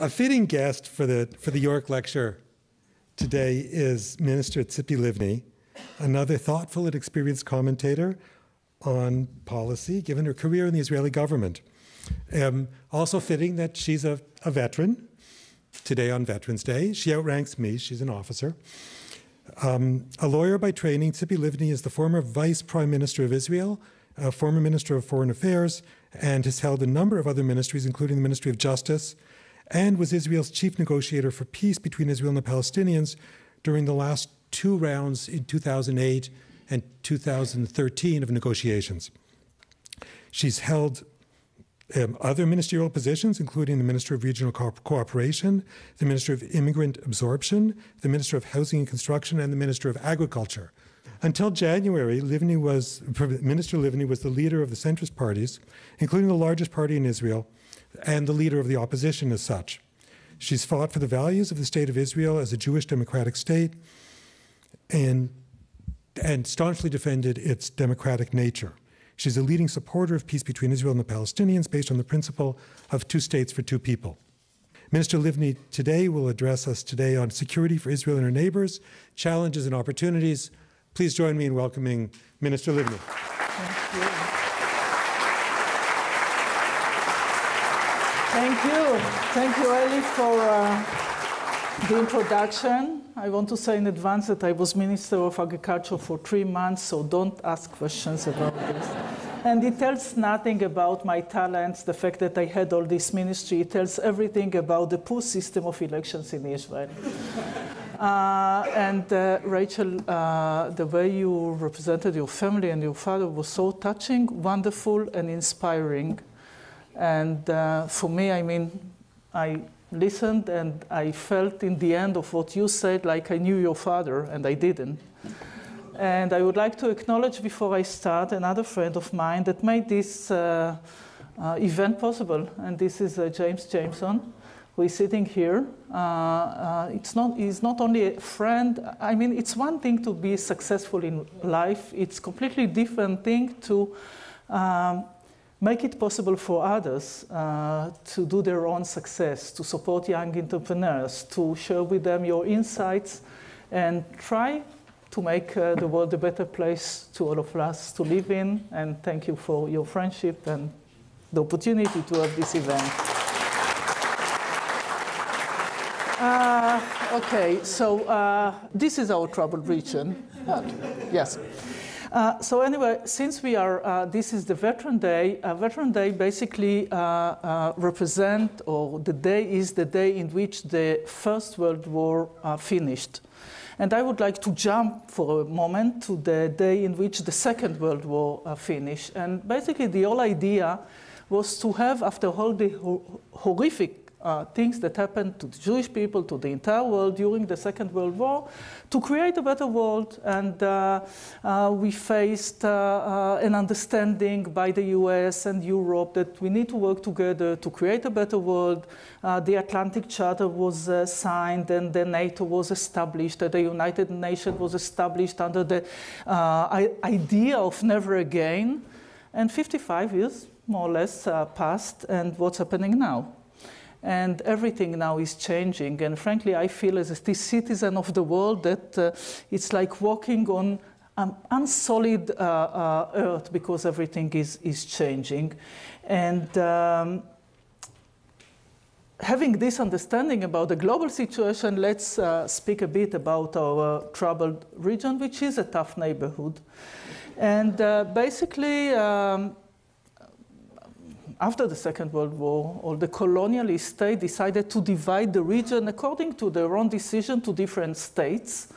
A fitting guest for the York lecture today is Minister Tzipi Livni, another thoughtful and experienced commentator on policy, given her career in the Israeli government. Also fitting that she's a veteran, today on Veterans Day. She outranks me, she's an officer. A lawyer by training, Tzipi Livni is the former Vice Prime Minister of Israel, a former Minister of Foreign Affairs, and has held a number of other ministries, including the Ministry of Justice, and was Israel's chief negotiator for peace between Israel and the Palestinians during the last two rounds in 2008 and 2013 of negotiations. She's held other ministerial positions, including the Minister of Regional Cooperation, the Minister of Immigrant Absorption, the Minister of Housing and Construction, and the Minister of Agriculture. Until January, Minister Livni was the leader of the centrist parties, including the largest party in Israel, and the leader of the opposition as such. She's fought for the values of the State of Israel as a Jewish democratic state and staunchly defended its democratic nature. She's a leading supporter of peace between Israel and the Palestinians based on the principle of two states for two people. Minister Livni today will address us today on security for Israel and her neighbors, challenges and opportunities. Please join me in welcoming Minister Livni. Thank you. Thank you. Thank you, Eli, for the introduction. I want to say in advance that I was Minister of Agriculture for 3 months, so don't ask questions about this. And it tells nothing about my talents, the fact that I had all this ministry. It tells everything about the poor system of elections in Israel. Rachel, the way you represented your family and your father was so touching, wonderful, and inspiring. And for me, I mean, I listened and I felt in the end of what you said like I knew your father, and I didn't. And I would like to acknowledge before I start another friend of mine that made this event possible, and this is James Jameson, who is sitting here. He's not only a friend. I mean, it's one thing to be successful in life. It's a completely different thing to make it possible for others to do their own success, to support young entrepreneurs, to share with them your insights, and try to make the world a better place to all of us to live in. And thank you for your friendship and the opportunity to have this event. Okay, so this is our troubled region. Yes. So anyway, since we are, this is the Veteran Day. Veteran Day basically represent, or the day is the day in which the First World War finished. And I would like to jump for a moment to the day in which the Second World War finished. And basically the whole idea was to have, after all the horrific things that happened to the Jewish people, to the entire world during the Second World War, to create a better world. And we faced an understanding by the US and Europe that we need to work together to create a better world. The Atlantic Charter was signed, and the NATO was established, the United Nations was established under the idea of never again. And 55 years, more or less, passed, and what's happening now? And everything now is changing. And frankly, I feel as a citizen of the world that it's like walking on unsolid earth, because everything is changing. And having this understanding about the global situation, let's speak a bit about our troubled region, which is a tough neighborhood. And basically, after the Second World War, all the colonialist states decided to divide the region according to their own decision to different states.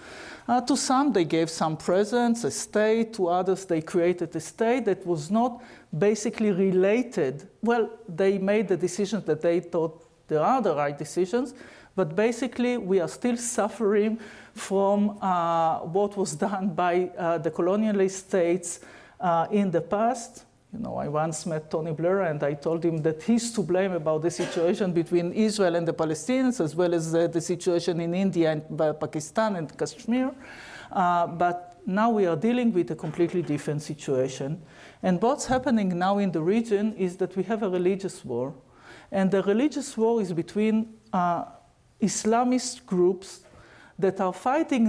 To some, they gave some presents, a state. To others, they created a state that was not basically related. Well, they made the decisions that they thought they are the right decisions, but basically, we are still suffering from what was done by the colonialist states in the past. You know, I once met Tony Blair, and I told him that he's to blame about the situation between Israel and the Palestinians, as well as the situation in India and Pakistan and Kashmir. But now we are dealing with a completely different situation. And what's happening now in the region is that we have a religious war. And the religious war is between Islamist groups that are fighting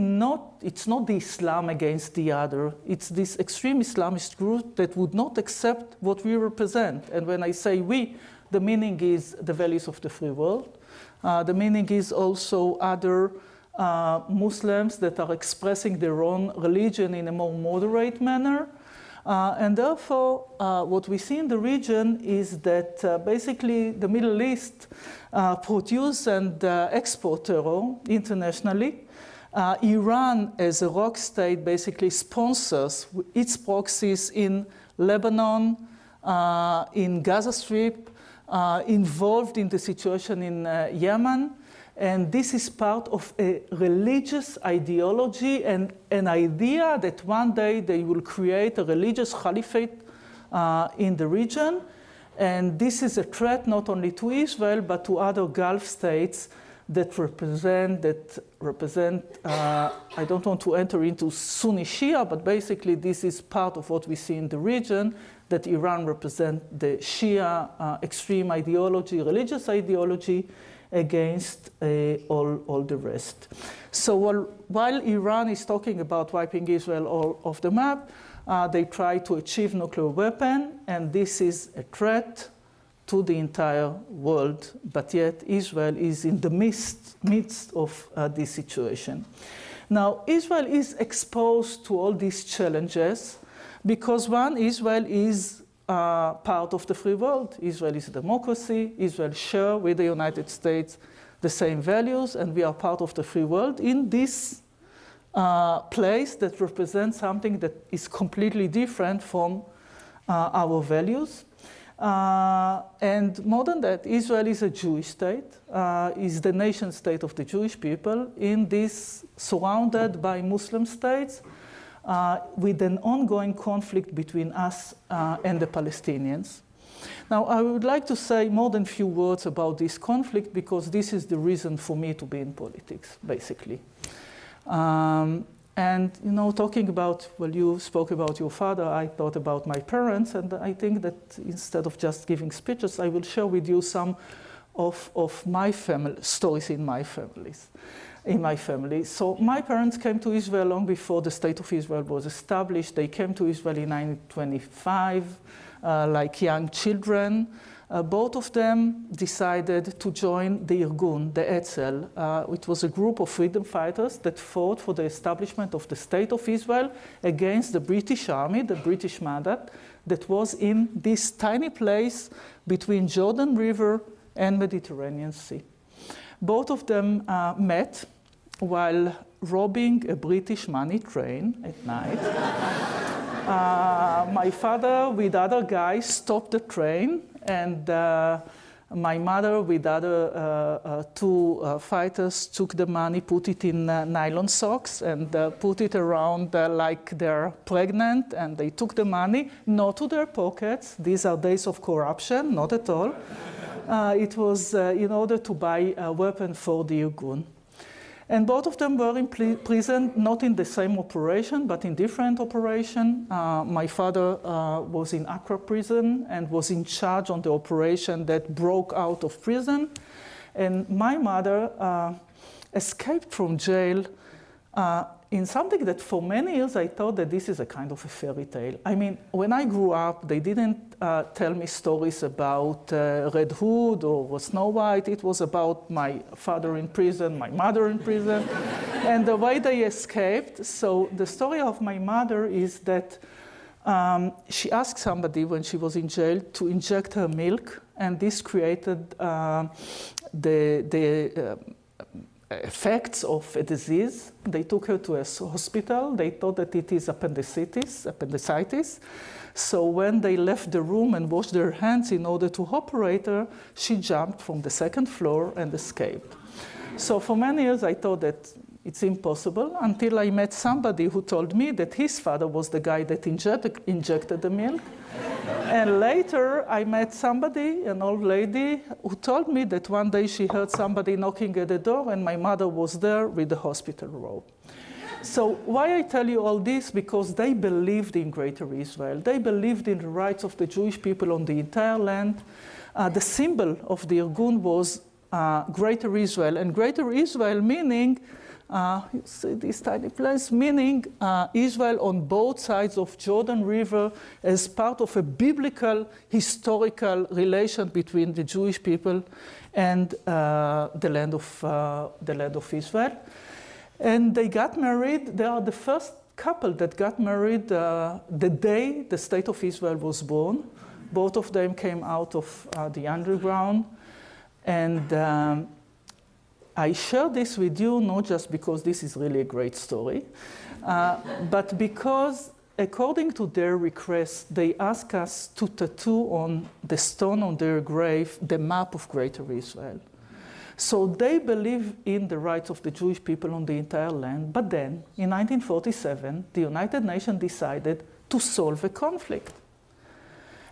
it's not the Islam against the other, it's this extreme Islamist group that would not accept what we represent. And when I say we, the meaning is the values of the free world. The meaning is also other Muslims that are expressing their own religion in a more moderate manner. And therefore, what we see in the region is that basically the Middle East produce and export terror internationally. Iran, as a rock state, basically sponsors its proxies in Lebanon, in Gaza Strip, involved in the situation in Yemen. And this is part of a religious ideology and an idea that one day they will create a religious caliphate in the region. And this is a threat not only to Israel, but to other Gulf states that represent I don't want to enter into Sunni Shia, but basically this is part of what we see in the region, that Iran represents the Shia extreme ideology, religious ideology, against all the rest. So while Iran is talking about wiping Israel off the map, they try to achieve nuclear weapon, and this is a threat to the entire world, but yet Israel is in the midst of this situation. Now, Israel is exposed to all these challenges because one, Israel is part of the free world. Israel is a democracy. Israel shares with the United States the same values, and we are part of the free world in this place that represents something that is completely different from our values. And more than that, Israel is a Jewish state, is the nation state of the Jewish people, in this surrounded by Muslim states, with an ongoing conflict between us and the Palestinians. Now, I would like to say more than a few words about this conflict because this is the reason for me to be in politics, basically. And, you know, talking about, well, you spoke about your father, I thought about my parents, and I think that instead of just giving speeches, I will share with you some of my family stories in my family. So my parents came to Israel long before the State of Israel was established. They came to Israel in 1925, like young children. Both of them decided to join the Irgun, the Etzel. It was a group of freedom fighters that fought for the establishment of the State of Israel against the British Army, the British Mandate, that was in this tiny place between Jordan River and Mediterranean Sea. Both of them met while robbing a British money train at night. My father, with other guys, stopped the train, and my mother, with other two fighters, took the money, put it in nylon socks, and put it around like they're pregnant, and they took the money, not to their pockets. These are days of corruption, not at all. It was in order to buy a weapon for the Irgun. And both of them were in prison, not in the same operation, but in different operation. My father was in Accra prison and was in charge on the operation that broke out of prison. And my mother escaped from jail in something that for many years I thought that this is a kind of a fairy tale. I mean, when I grew up, they didn't tell me stories about Red Hood or Snow White. It was about my father in prison, my mother in prison, and the way they escaped. So the story of my mother is that she asked somebody when she was in jail to inject her milk, and this created the effects of a disease. They took her to a hospital. They thought that it is appendicitis. So when they left the room and washed their hands in order to operate her, she jumped from the second floor and escaped. So for many years I thought that it's impossible, until I met somebody who told me that his father was the guy that injected the milk. And later I met somebody, an old lady, who told me that one day she heard somebody knocking at the door and my mother was there with the hospital robe. So why I tell you all this? Because they believed in Greater Israel. They believed in the rights of the Jewish people on the entire land. The symbol of the Irgun was Greater Israel. And Greater Israel meaning, you see this tiny place, meaning Israel on both sides of Jordan River as part of a biblical, historical relation between the Jewish people and the land of Israel. And they got married. They are the first couple that got married the day the state of Israel was born. Both of them came out of the underground. And I share this with you not just because this is really a great story, but because according to their request, they asked us to tattoo on the stone on their grave the map of Greater Israel. So they believe in the rights of the Jewish people on the entire land, but then in 1947, the United Nations decided to solve a conflict.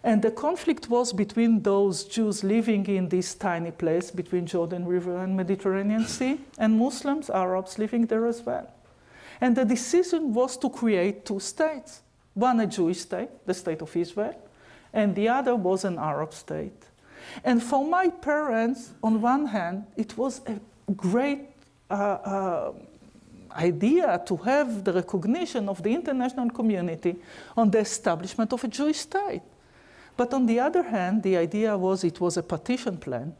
And the conflict was between those Jews living in this tiny place between Jordan River and Mediterranean Sea, and Muslims, Arabs living there as well. And the decision was to create two states. One a Jewish state, the state of Israel, and the other was an Arab state. And for my parents, on one hand, it was a great idea to have the recognition of the international community on the establishment of a Jewish state. But on the other hand, the idea was it was a partition plan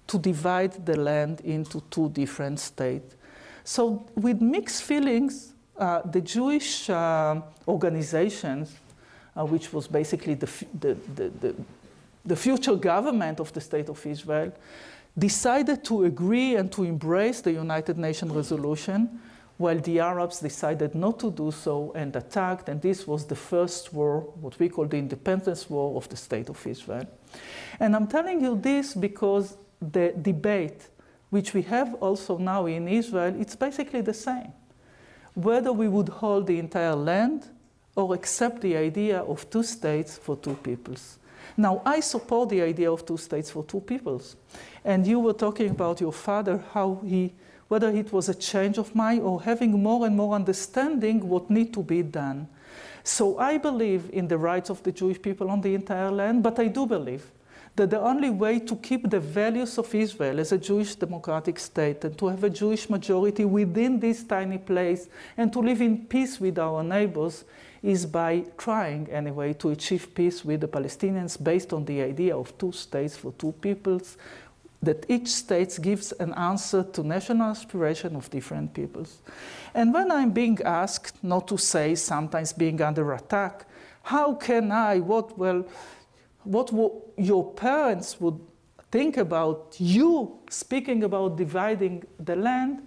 to divide the land into two different states. So with mixed feelings, the Jewish organizations, which was basically the future government of the State of Israel, decided to agree and to embrace the United Nations resolution, while the Arabs decided not to do so and attacked, and this was the first war, what we call the independence war of the State of Israel. And I'm telling you this because the debate, which we have also now in Israel, it's basically the same. Whether we would hold the entire land or accept the idea of two states for two peoples. Now, I support the idea of two states for two peoples. And you were talking about your father, whether it was a change of mind or having more and more understanding what needs to be done. So I believe in the rights of the Jewish people on the entire land, but I do believe that the only way to keep the values of Israel as a Jewish democratic state and to have a Jewish majority within this tiny place and to live in peace with our neighbors is by trying, anyway, to achieve peace with the Palestinians based on the idea of two states for two peoples, that each state gives an answer to national aspiration of different peoples. And when I'm being asked, not to say sometimes being under attack, how can I, what your parents would think about you speaking about dividing the land,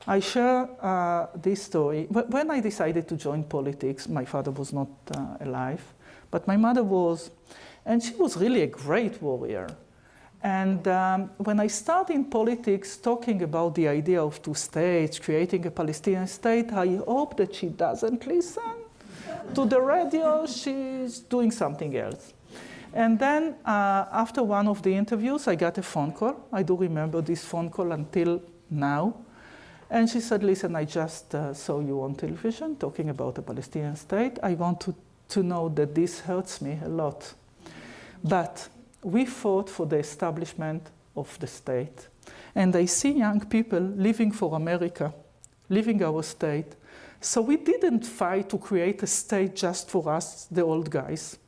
I share this story. When I decided to join politics, my father was not alive, but my mother was, and she was really a great warrior. And when I started in politics talking about the idea of two states, creating a Palestinian state, I hope that she doesn't listen to the radio. She's doing something else. And then after one of the interviews, I got a phone call. I do remember this phone call until now. And she said, listen, I just saw you on television talking about a Palestinian state. I want to know that this hurts me a lot. But we fought for the establishment of the state. And I see young people living for America, leaving our state. So we didn't fight to create a state just for us, the old guys.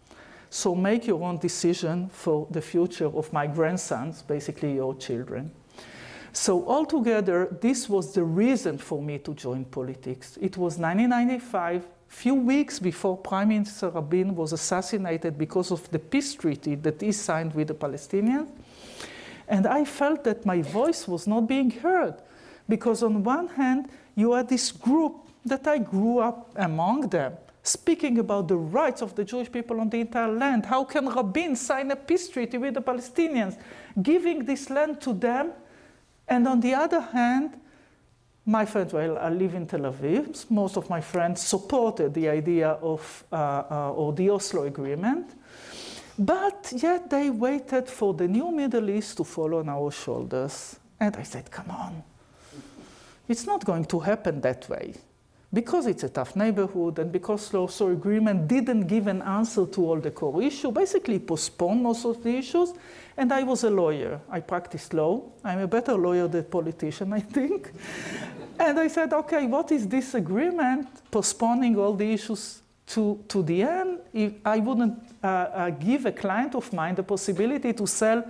So make your own decision for the future of my grandsons, basically your children. So altogether, this was the reason for me to join politics. It was 1995, few weeks before Prime Minister Rabin was assassinated because of the peace treaty that he signed with the Palestinians. And I felt that my voice was not being heard. Because on one hand, you had this group that I grew up among them, speaking about the rights of the Jewish people on the entire land. How can Rabin sign a peace treaty with the Palestinians, giving this land to them? And on the other hand, my friends, well, I live in Tel Aviv. Most of my friends supported the idea of or the Oslo Agreement. But yet they waited for the new Middle East to fall on our shoulders. And I said, come on. It's not going to happen that way. because it's a tough neighborhood and because Oslo agreement didn't give an answer to all the core issues, basically postponed most of the issues. And I was a lawyer. I practiced law. I'm a better lawyer than politician, I think. And I said, okay, what is this agreement postponing all the issues to the end? If I wouldn't give a client of mine the possibility to sell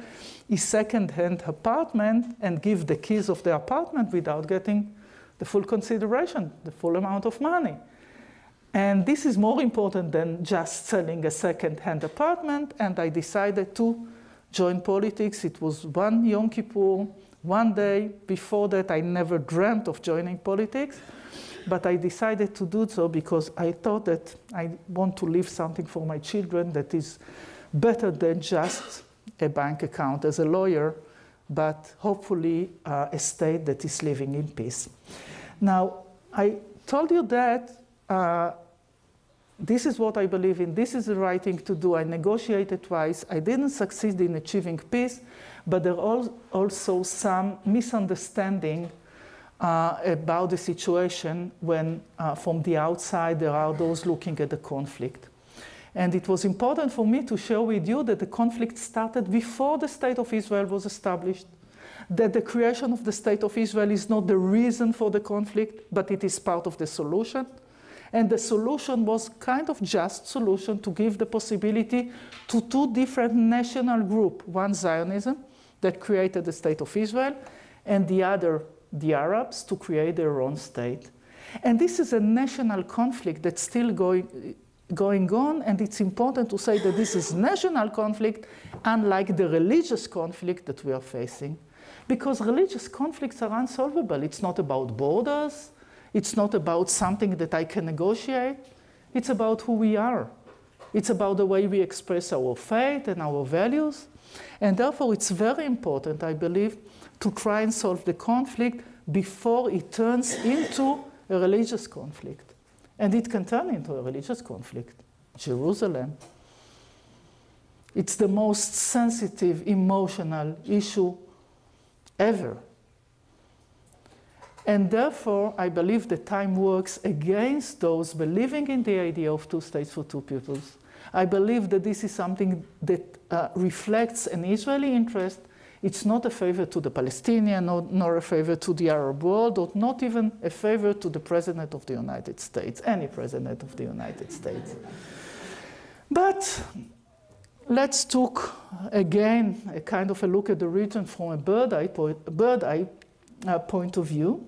his second-hand apartment and give the keys of the apartment without getting the full consideration, the full amount of money. And this is more important than just selling a second-hand apartment, and I decided to join politics. It was one Yom Kippur, one day. Before that, I never dreamt of joining politics, but I decided to do so because I thought that I want to leave something for my children that is better than just a bank account as a lawyer, but hopefully a state that is living in peace. Now, I told you that this is what I believe in, this is the right thing to do. I negotiated twice. I didn't succeed in achieving peace, but there are also some misunderstanding about the situation when from the outside there are those looking at the conflict. And it was important for me to share with you that the conflict started before the State of Israel was established, that the creation of the State of Israel is not the reason for the conflict, but it is part of the solution. And the solution was kind of just solution to give the possibility to two different national groups, one Zionism that created the State of Israel, and the other, the Arabs, to create their own state. And this is a national conflict that's still going on, and it's important to say that this is national conflict, unlike the religious conflict that we are facing. Because religious conflicts are unsolvable. It's not about borders. It's not about something that I can negotiate. It's about who we are. It's about the way we express our faith and our values. And therefore, it's very important, I believe, to try and solve the conflict before it turns into a religious conflict. And it can turn into a religious conflict. Jerusalem. It's the most sensitive, emotional issue ever. And therefore, I believe that time works against those believing in the idea of two states for two peoples. I believe that this is something that reflects an Israeli interest. It's not a favor to the Palestinian, nor a favor to the Arab world, or not even a favor to the President of the United States, any President of the United States. But let's take again a kind of a look at the region from a bird's-eye point of view.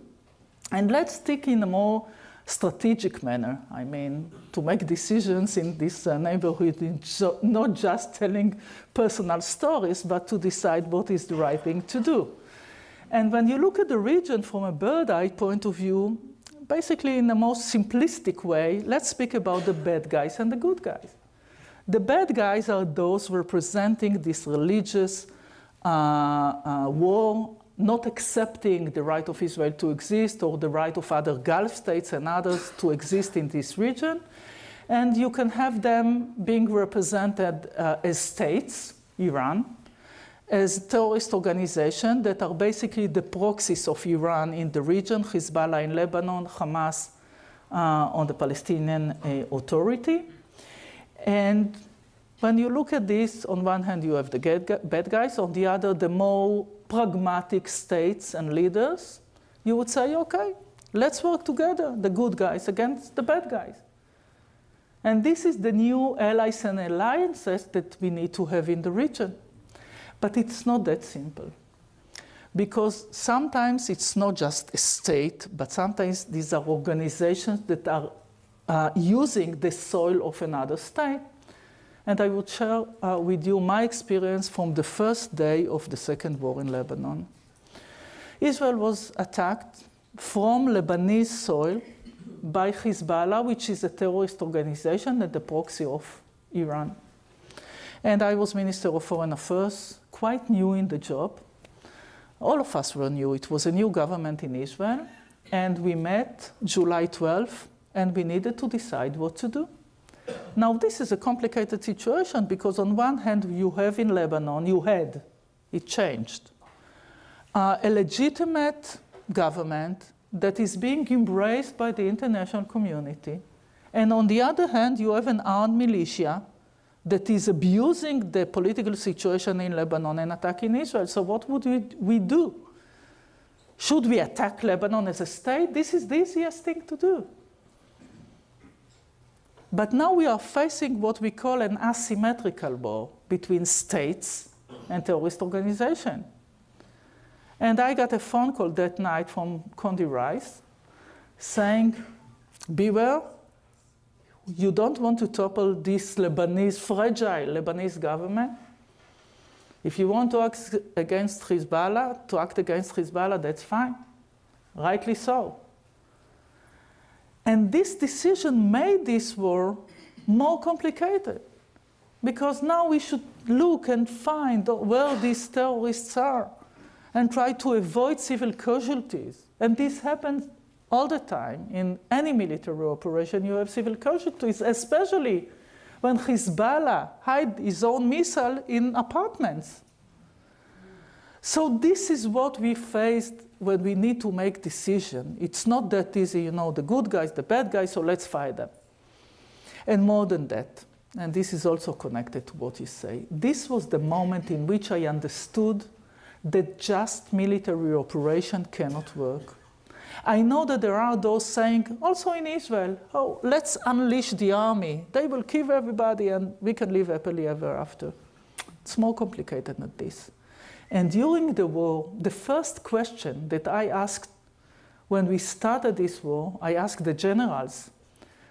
And let's think in a more strategic manner. I mean, to make decisions in this neighborhood, not just telling personal stories, but to decide what is the right thing to do. And when you look at the region from a bird's-eye point of view, basically in the most simplistic way, let's speak about the bad guys and the good guys. The bad guys are those representing this religious war, not accepting the right of Israel to exist or the right of other Gulf states and others to exist in this region. And you can have them being represented as states, Iran, as terrorist organizations that are basically the proxies of Iran in the region, Hezbollah in Lebanon, Hamas on the Palestinian Authority. And when you look at this, on one hand you have the bad guys, on the other the more pragmatic states and leaders. You would say, okay, let's work together, the good guys against the bad guys. And this is the new allies and alliances that we need to have in the region. But it's not that simple. Because sometimes it's not just a state, but sometimes these are organizations that are using the soil of another state. And I would share with you my experience from the first day of the second war in Lebanon. Israel was attacked from Lebanese soil by Hezbollah, which is a terrorist organization and the proxy of Iran. And I was Minister of Foreign Affairs, quite new in the job. All of us were new. It was a new government in Israel. And we met July 12th, and we needed to decide what to do. Now, this is a complicated situation because on one hand, you have in Lebanon, it changed, a legitimate government that is being embraced by the international community. And on the other hand, you have an armed militia that is abusing the political situation in Lebanon and attacking Israel. So what would we do? Should we attack Lebanon as a state? This is the easiest thing to do. But now we are facing what we call an asymmetrical war between states and terrorist organizations. And I got a phone call that night from Condi Rice saying, beware, you don't want to topple this fragile Lebanese government. If you want to act against Hezbollah, that's fine. Rightly so. And this decision made this war more complicated, because now we should look and find where these terrorists are and try to avoid civil casualties. And this happens all the time. In any military operation, you have civil casualties, especially when Hezbollah hide his own missile in apartments. So this is what we faced when we need to make decisions. It's not that easy, the good guys, the bad guys, so let's fight them. And more than that, and this is also connected to what you say, this was the moment in which I understood that just military operation cannot work. I know that there are those saying, also in Israel, oh, let's unleash the army. They will kill everybody and we can live happily ever after. It's more complicated than this. And during the war, the first question that I asked when we started this war, I asked the generals,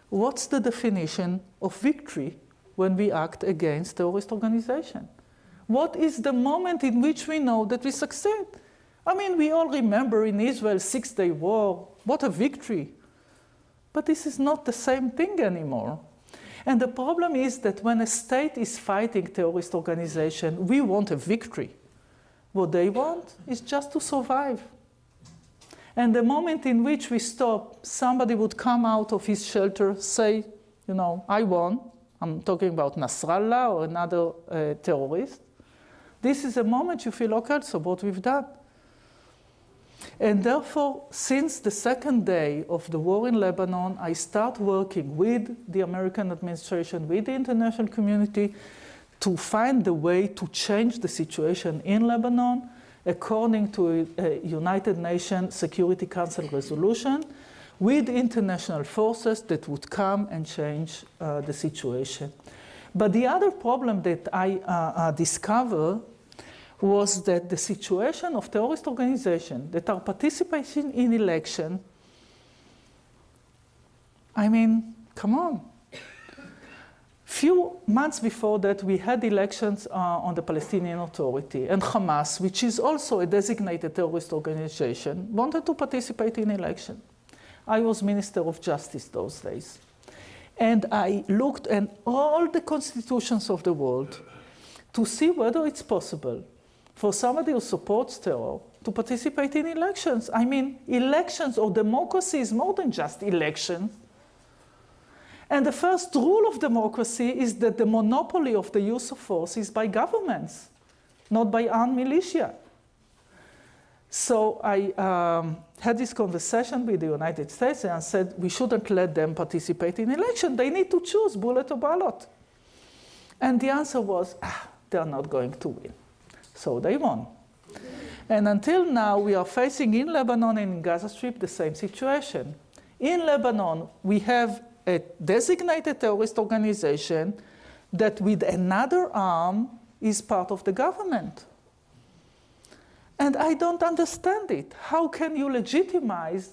what's the definition of victory when we act against terrorist organization? What is the moment in which we know that we succeed? I mean, we all remember in Israel, Six-Day War, what a victory. But this is not the same thing anymore. And the problem is that when a state is fighting terrorist organization, we want a victory. What they want is just to survive. And the moment in which we stop, somebody would come out of his shelter, say, I won. I'm talking about Nasrallah or another terrorist. This is a moment you feel, okay, so what we've done. And therefore, since the second day of the war in Lebanon, I start working with the American administration, with the international community, to find the way to change the situation in Lebanon according to a United Nations Security Council resolution with international forces that would come and change the situation. But the other problem that I discovered was that the situation of terrorist organizations that are participating in election, I mean, come on. Few months before that, we had elections on the Palestinian Authority, and Hamas, which is also a designated terrorist organization, wanted to participate in election. I was Minister of Justice those days. And I looked at all the constitutions of the world to see whether it's possible for somebody who supports terror to participate in elections. I mean, elections or democracy is more than just elections. And the first rule of democracy is that the monopoly of the use of force is by governments, not by armed militia. So I had this conversation with the United States and said, we shouldn't let them participate in election. They need to choose bullet or ballot. And the answer was, they're not going to win. So they won. And until now, we are facing in Lebanon and in Gaza Strip the same situation. In Lebanon, we have a designated terrorist organization that with another arm is part of the government. And I don't understand it. How can you legitimize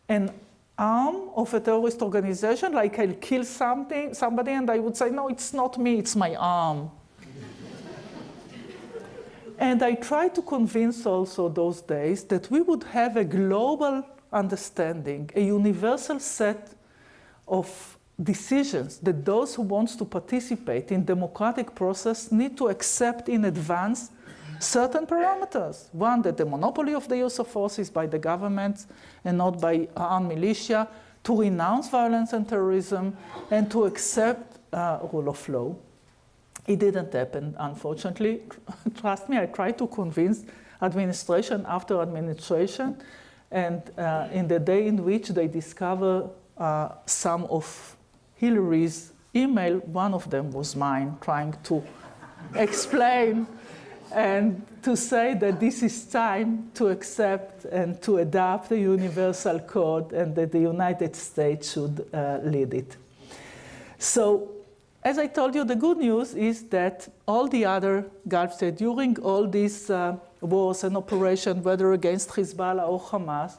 an arm of a terrorist organization, like I'll kill somebody and I would say, no, it's not me, it's my arm. And I tried to convince also those days that we would have a global understanding, a universal set of decisions that those who want to participate in democratic process need to accept in advance certain parameters. One, that the monopoly of the use of force is by the government and not by armed militia, to renounce violence and terrorism, and to accept rule of law. It didn't happen, unfortunately. Trust me, I tried to convince administration after administration, And in the day in which they discover some of Hillary's email, one of them was mine, trying to explain and to say that this is time to accept and to adopt the universal code and that the United States should lead it. So, as I told you, the good news is that all the other Gulf states, during all these wars and operations, whether against Hezbollah or Hamas,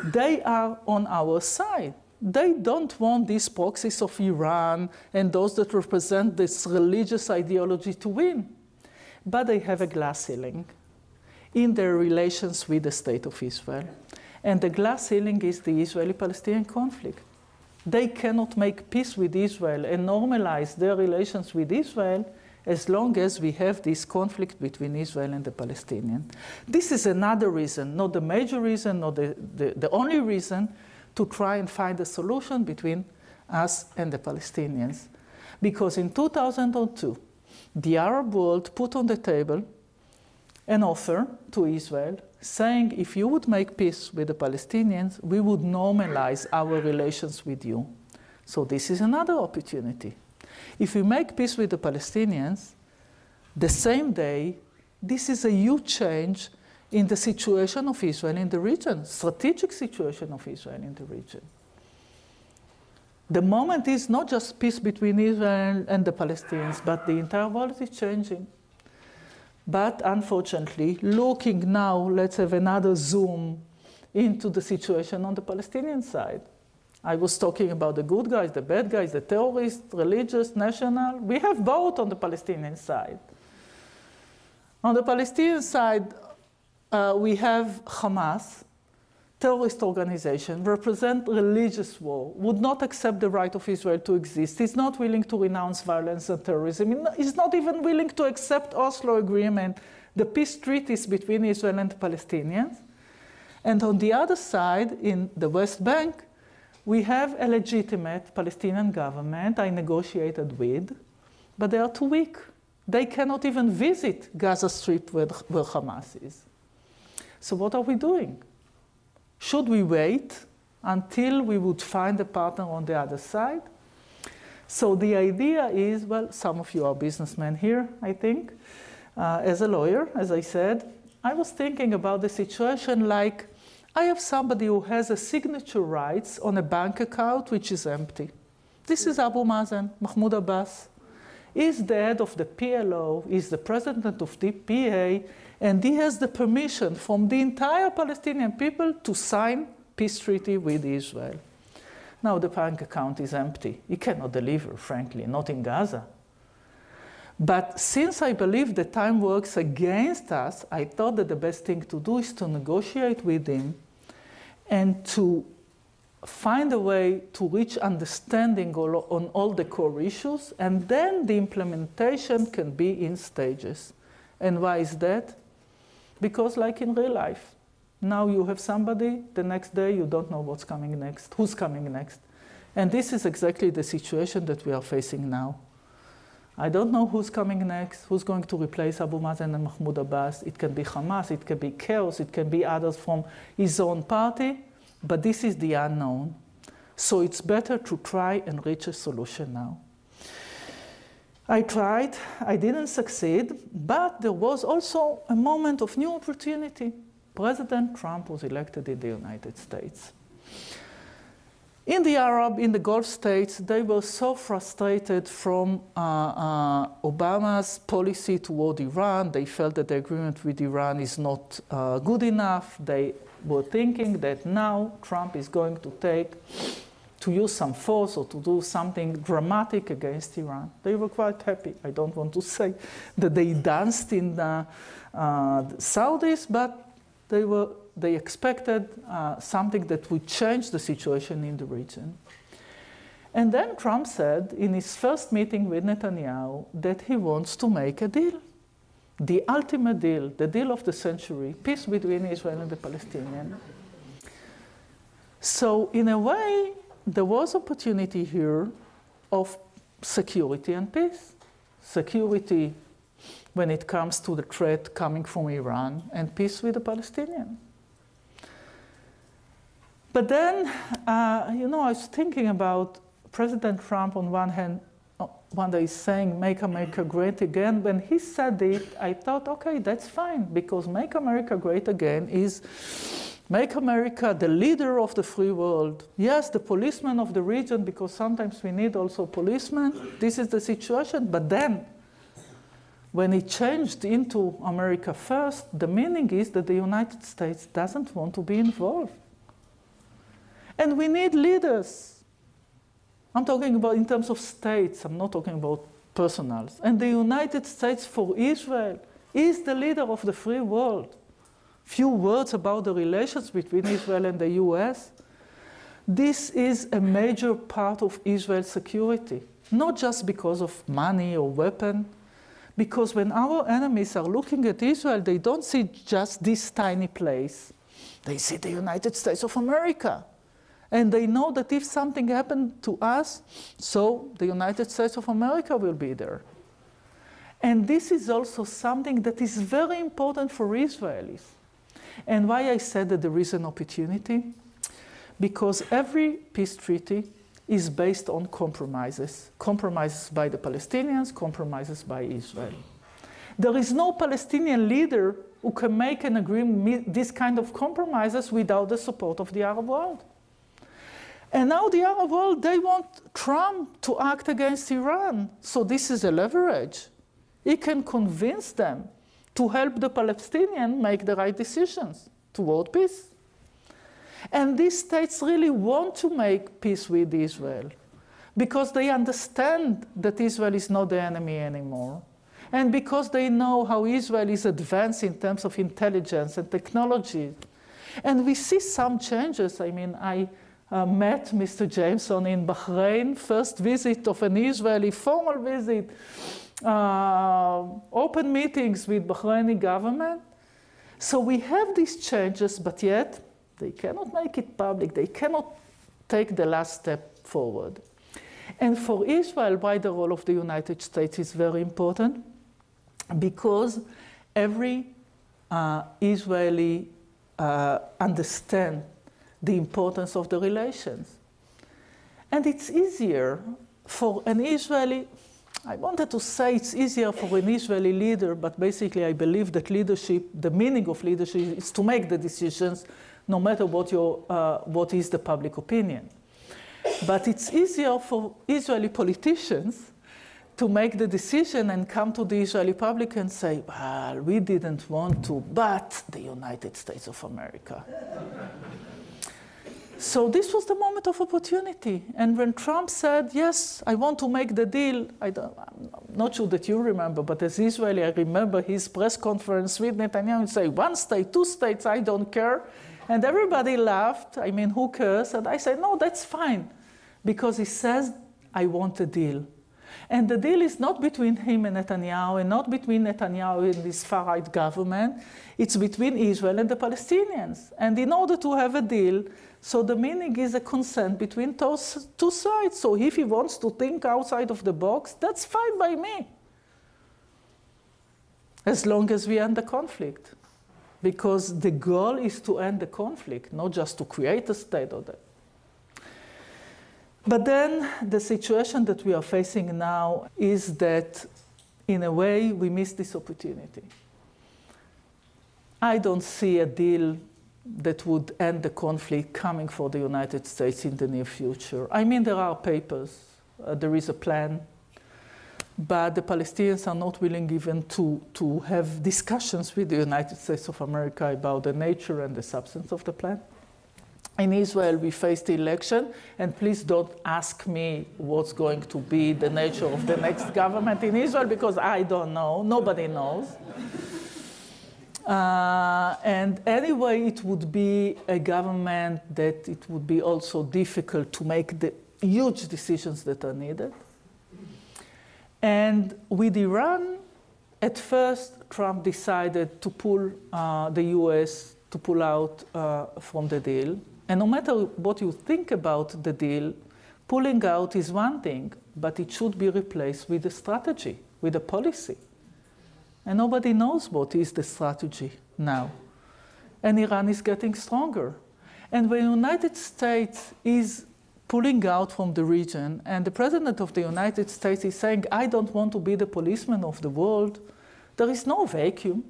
they are on our side. They don't want these proxies of Iran and those that represent this religious ideology to win. But they have a glass ceiling in their relations with the State of Israel. And the glass ceiling is the Israeli-Palestinian conflict. They cannot make peace with Israel and normalize their relations with Israel as long as we have this conflict between Israel and the Palestinians. This is another reason, not the major reason, not the only reason, to try and find a solution between us and the Palestinians. Because in 2002, the Arab world put on the table an offer to Israel saying, if you would make peace with the Palestinians, we would normalize our relations with you. So this is another opportunity. If we make peace with the Palestinians, the same day, this is a huge change in the situation of Israel in the region, strategic situation of Israel in the region. The moment is not just peace between Israel and the Palestinians, but the entire world is changing. But unfortunately, looking now, let's have another zoom into the situation on the Palestinian side. I was talking about the good guys, the bad guys, the terrorists, religious, national. We have both on the Palestinian side. On the Palestinian side, we have Hamas, terrorist organization, represent religious war, would not accept the right of Israel to exist, is not willing to renounce violence and terrorism, is not even willing to accept Oslo Agreement, the peace treaties between Israel and the Palestinians. And on the other side, in the West Bank, we have a legitimate Palestinian government I negotiated with, but they are too weak. They cannot even visit Gaza Strip where Hamas is. So what are we doing? Should we wait until we would find a partner on the other side? So the idea is, well, some of you are businessmen here, I think. As a lawyer, as I said, I was thinking about the situation like I have somebody who has a signature rights on a bank account which is empty. This is Abu Mazen, Mahmoud Abbas. He's the head of the PLO, he's the president of the PA, and he has the permission from the entire Palestinian people to sign peace treaty with Israel. Now the bank account is empty. He cannot deliver, frankly, not in Gaza. But since I believe the time works against us, I thought that the best thing to do is to negotiate with him and to find a way to reach understanding on all the core issues, and then the implementation can be in stages. And why is that? Because like in real life, now you have somebody, the next day you don't know what's coming next, who's coming next. And this is exactly the situation that we are facing now. I don't know who's coming next, who's going to replace Abu Mazen and Mahmoud Abbas. It can be Hamas, it can be chaos, it can be others from his own party, but this is the unknown. So it's better to try and reach a solution now. I tried, I didn't succeed, but there was also a moment of new opportunity. President Trump was elected in the United States. In the Gulf states, they were so frustrated from Obama's policy toward Iran. They felt that the agreement with Iran is not good enough. They were thinking that now Trump is going to use some force or to do something dramatic against Iran. They were quite happy. I don't want to say that they danced in the Saudis, but they expected something that would change the situation in the region. And then Trump said in his first meeting with Netanyahu that he wants to make a deal. The ultimate deal, the deal of the century, peace between Israel and the Palestinians. So in a way, there was opportunity here of security and peace. Security when it comes to the threat coming from Iran, and peace with the Palestinians. But then, I was thinking about President Trump on one hand, one day saying, make America great again. When he said it, I thought, okay, that's fine, because make America great again is make America the leader of the free world. Yes, the policeman of the region, because sometimes we need also policemen. This is the situation. But then, when it changed into America first, the meaning is that the United States doesn't want to be involved. And we need leaders. I'm talking about in terms of states. I'm not talking about personals. And the United States for Israel is the leader of the free world. Few words about the relations between Israel and the US. This is a major part of Israel's security, not just because of money or weapon, because when our enemies are looking at Israel, they don't see just this tiny place. They see the United States of America. And they know that if something happened to us, so the United States of America will be there. And this is also something that is very important for Israelis. And why I said that there is an opportunity? Because every peace treaty is based on compromises. Compromises by the Palestinians, compromises by Israel. There is no Palestinian leader who can make an agreement, this kind of compromises, without the support of the Arab world. And now the Arab world, they want Trump to act against Iran. So this is a leverage. He can convince them to help the Palestinians make the right decisions toward peace. And these states really want to make peace with Israel because they understand that Israel is not the enemy anymore. And because they know how Israel is advanced in terms of intelligence and technology. And we see some changes. I mean, I met Mr. Jameson in Bahrain, first visit of an Israeli, formal visit, open meetings with Bahraini government. So we have these changes, but yet they cannot make it public. They cannot take the last step forward. And for Israel, why the role of the United States is very important? Because every Israeli understands the importance of the relations. And it's easier for an Israeli, I wanted to say it's easier for an Israeli leader, but basically I believe that leadership, the meaning of leadership is to make the decisions no matter what is the public opinion. But it's easier for Israeli politicians to make the decision and come to the Israeli public and say, well, we didn't want to, but the United States of America. So this was the moment of opportunity. And when Trump said, yes, I want to make the deal, I'm not sure that you remember, but as Israeli, I remember his press conference with Netanyahu and say, 1 state, 2 states, I don't care. And everybody laughed. I mean, who cares? And I said, no, that's fine. Because he says, I want a deal. And the deal is not between him and Netanyahu, and not between Netanyahu and his far-right government. It's between Israel and the Palestinians. And in order to have a deal, so the meaning is a consent between those 2 sides. So if he wants to think outside of the box, that's fine by me. As long as we end the conflict. Because the goal is to end the conflict, not just to create a state of that. But then the situation that we are facing now is that, in a way, we missed this opportunity. I don't see a deal that would end the conflict coming for the United States in the near future. I mean, there are papers, there is a plan, but the Palestinians are not willing even to have discussions with the United States of America about the nature and the substance of the plan. In Israel, we faced the election, and please don't ask me what's going to be the nature of the next government in Israel, because I don't know, nobody knows. And anyway, it would be a government that it would be also difficult to make the huge decisions that are needed. And with Iran, at first, Trump decided to pull the US to pull out from the deal. And no matter what you think about the deal, pulling out is one thing, but it should be replaced with a strategy, with a policy. And nobody knows what is the strategy now. And Iran is getting stronger. And when the United States is pulling out from the region, and the President of the United States is saying, I don't want to be the policeman of the world, there is no vacuum.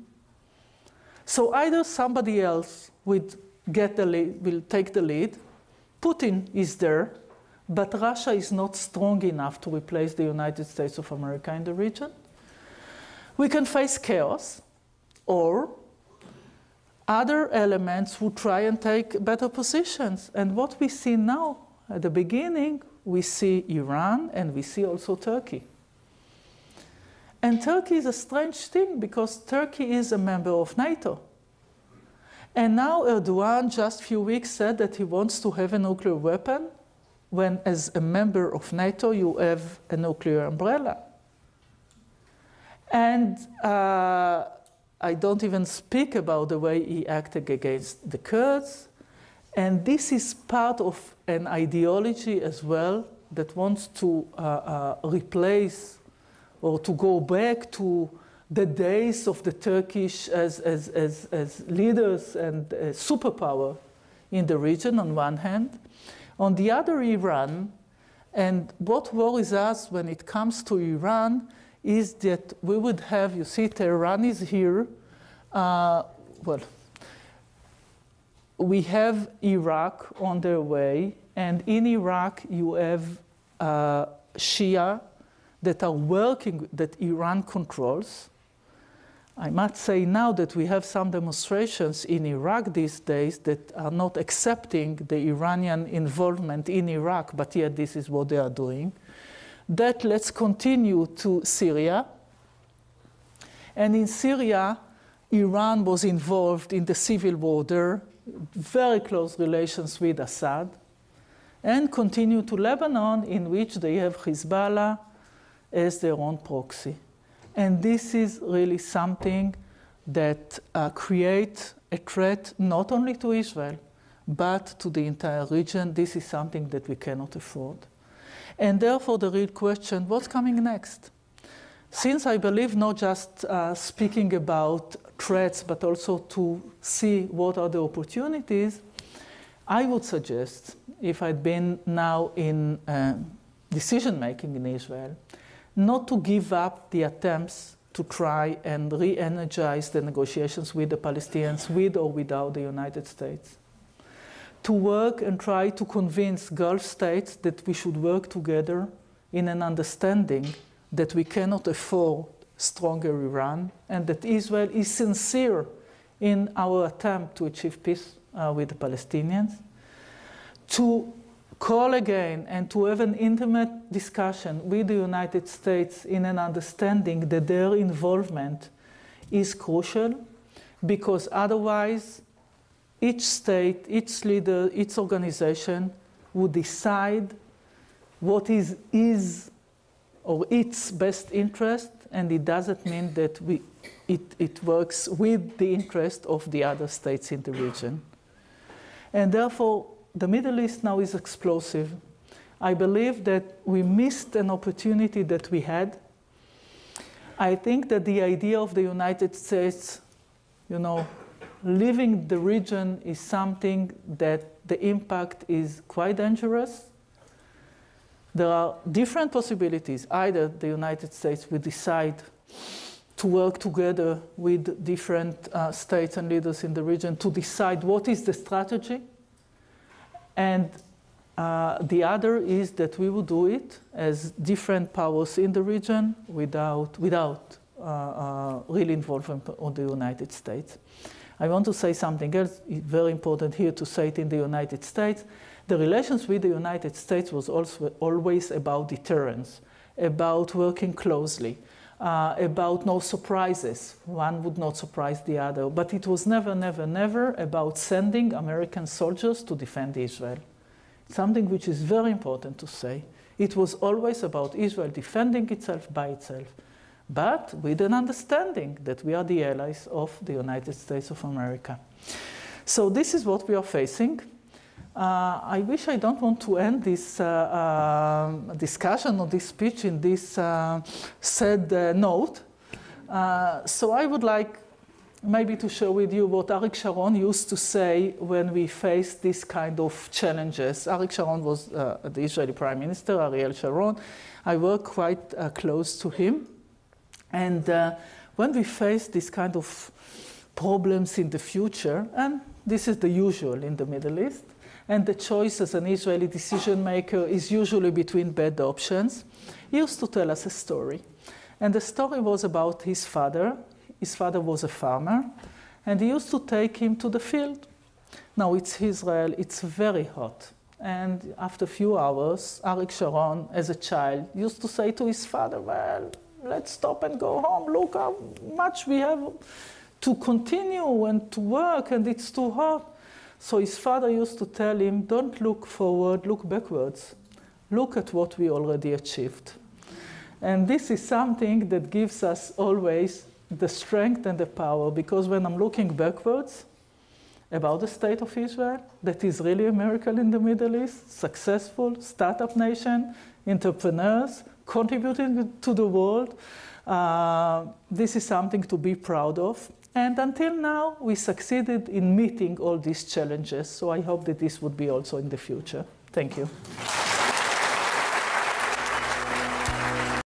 So either somebody else would get the lead, will take the lead, Putin is there, but Russia is not strong enough to replace the United States of America in the region. We can face chaos, or other elements would try and take better positions. And what we see now, at the beginning, we see Iran and we see also Turkey. And Turkey is a strange thing because Turkey is a member of NATO. And now Erdogan just a few weeks said that he wants to have a nuclear weapon, when as a member of NATO you have a nuclear umbrella. And I don't even speak about the way he acted against the Kurds. And this is part of an ideology as well that wants to replace or to go back to the days of the Turkish as leaders and superpower in the region on one hand. On the other, Iran. And what worries us when it comes to Iran is that we would have, you see, Tehran is here. We have Iraq on their way, and in Iraq you have Shia that are working, that Iran controls. I must say now that we have some demonstrations in Iraq these days that are not accepting the Iranian involvement in Iraq, but yet this is what they are doing. That let's continue to Syria. And in Syria, Iran was involved in the civil war there, very close relations with Assad, and continue to Lebanon, in which they have Hezbollah as their own proxy. And this is really something that creates a threat not only to Israel, but to the entire region. This is something that we cannot afford. And therefore, the real question, what's coming next? Since I believe not just speaking about threats, but also to see what are the opportunities, I would suggest, if I'd been now in decision-making in Israel, not to give up the attempts to try and re-energize the negotiations with the Palestinians, with or without the United States. To work and try to convince Gulf states that we should work together in an understanding that we cannot afford stronger Iran, and that Israel is sincere in our attempt to achieve peace with the Palestinians. To call again and to have an intimate discussion with the United States in an understanding that their involvement is crucial, because otherwise each state, each leader, each organization would decide what is or its best interest, and it doesn't mean that it works with the interest of the other states in the region. And therefore, the Middle East now is explosive. I believe that we missed an opportunity that we had. I think that the idea of the United States, leaving the region is something that the impact is quite dangerous. There are different possibilities. Either the United States will decide to work together with different states and leaders in the region to decide what is the strategy. And the other is that we will do it as different powers in the region without real involvement of the United States. I want to say something else, very important here to say it in the United States. The relations with the United States was also always about deterrence, about working closely, about no surprises. One would not surprise the other. But it was never, never, never about sending American soldiers to defend Israel. Something which is very important to say. It was always about Israel defending itself by itself, but with an understanding that we are the allies of the United States of America. So this is what we are facing. I wish I don't want to end this discussion or this speech in this sad note. So I would like maybe to share with you what Arik Sharon used to say when we faced this kind of challenges. Arik Sharon was the Israeli Prime Minister, Ariel Sharon. I worked quite close to him. And when we face this kind of problems in the future, and this is the usual in the Middle East, and the choice as an Israeli decision maker is usually between bad options, he used to tell us a story. And the story was about his father. His father was a farmer, and he used to take him to the field. Now it's Israel, it's very hot. And after a few hours, Arik Sharon, as a child, used to say to his father, well, let's stop and go home. Look how much we have to continue and to work, and it's too hot. So his father used to tell him, don't look forward, look backwards. Look at what we already achieved. And this is something that gives us always the strength and the power, because when I'm looking backwards about the state of Israel, that is really a miracle in the Middle East, successful startup nation, entrepreneurs, contributing to the world, this is something to be proud of. And until now, we succeeded in meeting all these challenges. So I hope that this would be also in the future. Thank you.